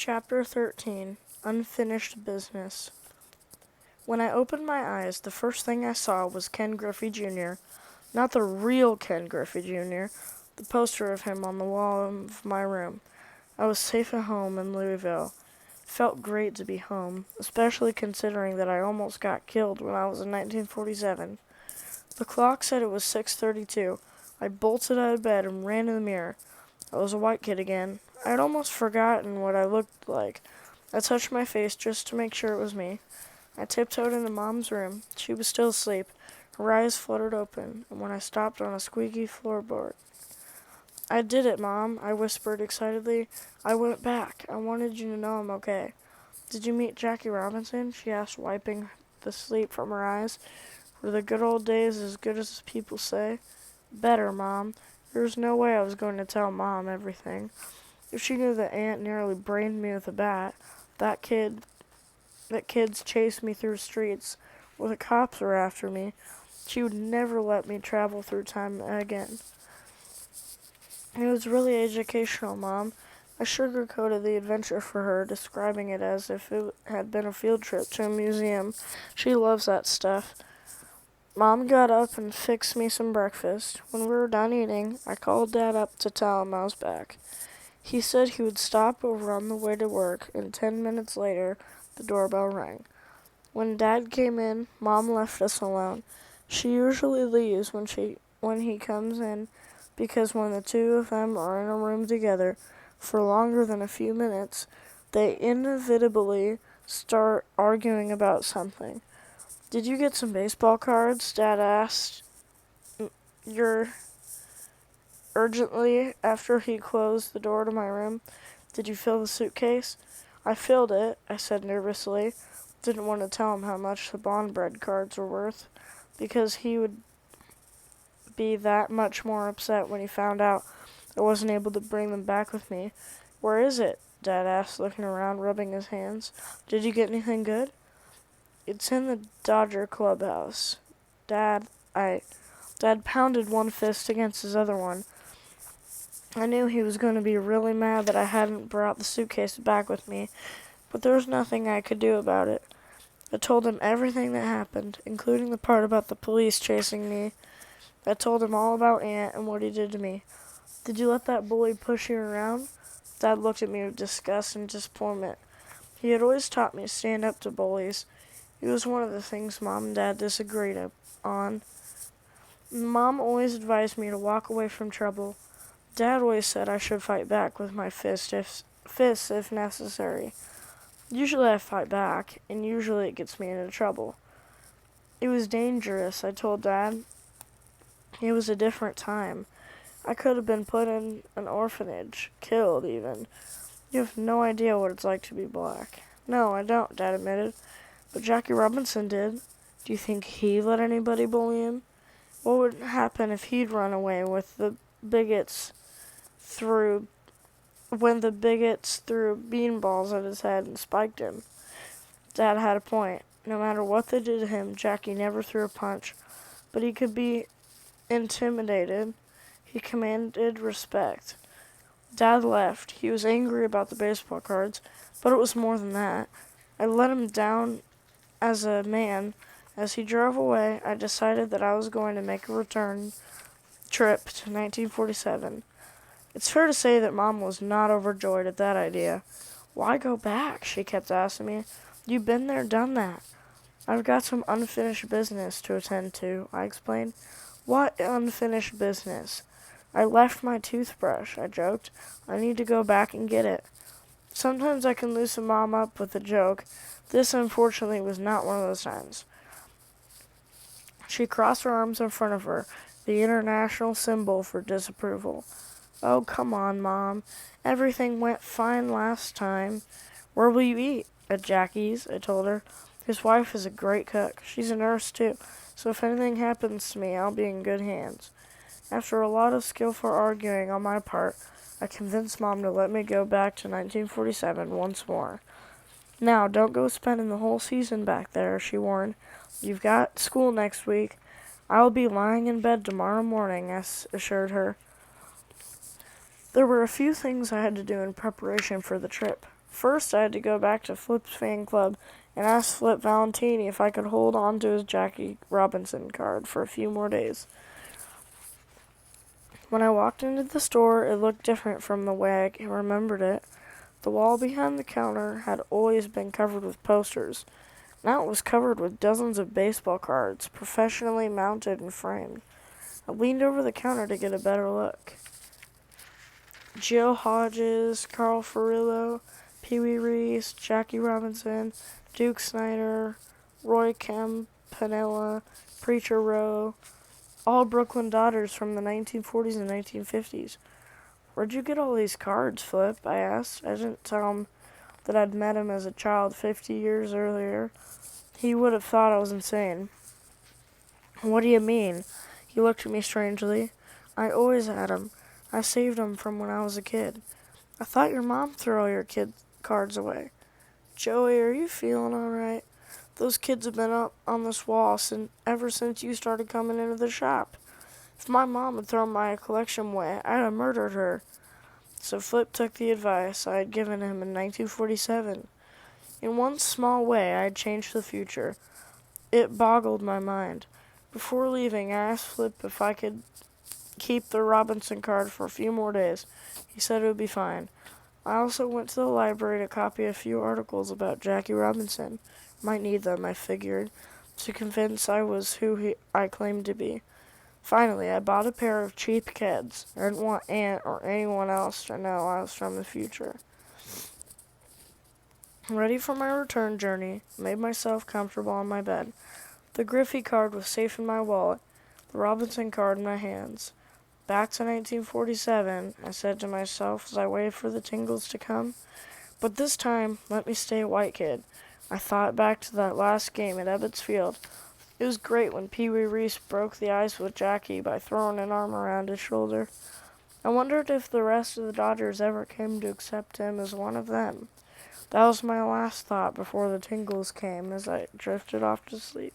Chapter 13 Unfinished Business. When I opened my eyes, the first thing I saw was Ken Griffey Jr., not the real Ken Griffey Jr., the poster of him on the wall of my room. I was safe at home in Louisville. It felt great to be home, especially considering that I almost got killed when I was in 1947. The clock said it was 6:32. I bolted out of bed and ran to the mirror. I was a white kid again. I had almost forgotten what I looked like. I touched my face just to make sure it was me. I tiptoed into Mom's room. She was still asleep. Her eyes fluttered open, and when I stopped on a squeaky floorboard. "I did it, Mom," I whispered excitedly. "I went back. I wanted you to know I'm okay." "Did you meet Jackie Robinson?" she asked, wiping the sleep from her eyes. "Were the good old days as good as people say?" "Better, Mom." There was no way I was going to tell Mom everything. If she knew that Aunt nearly brained me with a bat, that kids chased me through streets, or the cops were after me, she would never let me travel through time again. It was really educational, Mom. I sugarcoated the adventure for her, describing it as if it had been a field trip to a museum. She loves that stuff. Mom got up and fixed me some breakfast. When we were done eating, I called Dad up to tell him I was back. He said he would stop over on the way to work, and 10 minutes later, the doorbell rang. When Dad came in, Mom left us alone. She usually leaves when he comes in, because when the two of them are in a room together for longer than a few minutes, they inevitably start arguing about something. "Did you get some baseball cards?" Dad asked urgently after he closed the door to my room. "Did you fill the suitcase?" "I filled it," I said nervously. Didn't want to tell him how much the Bond bread cards were worth, because he would be that much more upset when he found out I wasn't able to bring them back with me. "Where is it?" Dad asked, looking around, rubbing his hands. "Did you get anything good?" "It's in the Dodger clubhouse." Dad pounded one fist against his other one. I knew he was going to be really mad that I hadn't brought the suitcase back with me, but there was nothing I could do about it. I told him everything that happened, including the part about the police chasing me. I told him all about Aunt and what he did to me. "Did you let that bully push you around?" Dad looked at me with disgust and disappointment. He had always taught me to stand up to bullies. It was one of the things Mom and Dad disagreed on. Mom always advised me to walk away from trouble. Dad always said I should fight back with my fists if necessary. Usually I fight back, and usually it gets me into trouble. It was dangerous, I told Dad. It was a different time. I could have been put in an orphanage, killed even. You have no idea what it's like to be black. "No, I don't," Dad admitted. "But Jackie Robinson did. Do you think he let anybody bully him? What would happen if he'd run away with the bigots when the bigots threw beanballs at his head and spiked him?" Dad had a point. No matter what they did to him, Jackie never threw a punch. But he could be intimidated. He commanded respect. Dad left. He was angry about the baseball cards, but it was more than that. I let him down as a man. As he drove away, I decided that I was going to make a return trip to 1947. It's fair to say that Mom was not overjoyed at that idea. "Why go back?" she kept asking me. "You've been there, done that." "I've got some unfinished business to attend to," I explained. "What unfinished business?" "I left my toothbrush," I joked. "I need to go back and get it." Sometimes I can loosen Mom up with a joke. This, unfortunately, was not one of those times. She crossed her arms in front of her, the international symbol for disapproval. "Oh, come on, Mom. Everything went fine last time." "Where will you eat?" "At Jackie's," I told her. His wife is a great cook. She's a nurse, too, so if anything happens to me, I'll be in good hands. After a lot of skillful arguing on my part, I convinced Mom to let me go back to 1947 once more. "Now, don't go spending the whole season back there," she warned. "You've got school next week." "I'll be lying in bed tomorrow morning," I assured her. There were a few things I had to do in preparation for the trip. First, I had to go back to Flip's fan club and ask Flip Valentini if I could hold on to his Jackie Robinson card for a few more days. When I walked into the store, it looked different from the way I remembered it. The wall behind the counter had always been covered with posters. Now it was covered with dozens of baseball cards, professionally mounted and framed. I leaned over the counter to get a better look. Joe Hodges, Carl Furillo, Pee Wee Reese, Jackie Robinson, Duke Snyder, Roy Campanella, Preacher Rowe, all Brooklyn Dodgers from the 1940s and 1950s. Where'd you get all these cards, Flip? I asked. I didn't tell him that I'd met him as a child 50 years earlier. He would have thought I was insane. What do you mean? He looked at me strangely. I always had 'em. I saved 'em from when I was a kid. I thought your mom threw all your kid cards away. Joey, are you feeling all right? Those kids have been up on this wall ever since you started coming into the shop. If my mom had thrown my collection away, I'd have murdered her. So Flip took the advice I had given him in 1947. In one small way, I had changed the future. It boggled my mind. Before leaving, I asked Flip if I could keep the Robinson card for a few more days. He said it would be fine. I also went to the library to copy a few articles about Jackie Robinson. Might need them, I figured, to convince I was who I claimed to be. Finally, I bought a pair of cheap Keds. I didn't want Aunt or anyone else to know I was from the future. Ready for my return journey, made myself comfortable on my bed. The Griffey card was safe in my wallet, the Robinson card in my hands. Back to 1947, I said to myself as I waited for the tingles to come. But this time, let me stay a white kid. I thought back to that last game at Ebbets Field. It was great when Pee Wee Reese broke the ice with Jackie by throwing an arm around his shoulder. I wondered if the rest of the Dodgers ever came to accept him as one of them. That was my last thought before the tingles came as I drifted off to sleep.